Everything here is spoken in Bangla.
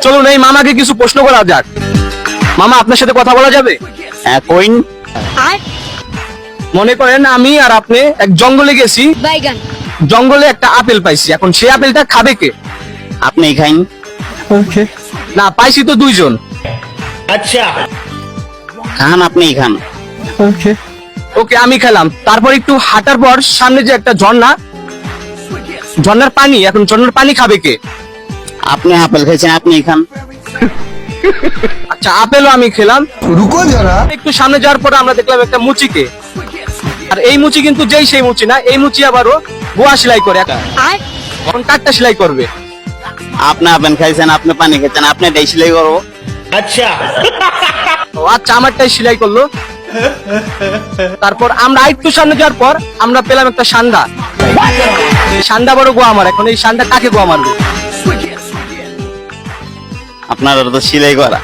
চলুন এই মামাকে কিছু প্রশ্ন করা যাক। মামা, আপনার সাথে কথা বলা যাবে? হ্যাঁ, কইন। মনে করেন আমি আর আপনি এক জঙ্গলে গেছি, বাইগান। জঙ্গলে একটা আপেল পাইছি, এখন সেই আপেলটা খাবে কে? আপনি খাইন। না, পাইছি তো দুইজন। খান, আপনি খান। ওকে, আমি খেলাম। তারপর একটু হাঁটার পর সামনে যে একটা ঝর্ণা, ঝর্ণার পানি, এখন ঝর্ণার পানি খাবে কে? আপনি আপেল খাইছেন, আপনি খান। আচ্ছা, আপেলও আমি খেলাম। रुको जरा। একটু সামনে যাওয়ার পর আমরা দেখলাম একটা মুচিকে, আর এই মুচি কিন্তু যেই সেই মুচি না, এই মুচি আবারও বোয়া সেলাই করে। এখন কাঠটা সেলাই করবে। আপনি আপেল খাইছেন, আপনি পানি খাইছেন, আপনি এটাই সেলাই করবো। ও আচ্ছা, আমারটাই সেলাই করলো। তারপর আমরা একটু সামনে যাওয়ার পর আমরা পেলাম একটা সান্ডা। এই সান্ডা বড় গোয়া আমার, এখন এই সান্ডা কাকে গোয়া মারবে? আপনার তো সেলাই করা।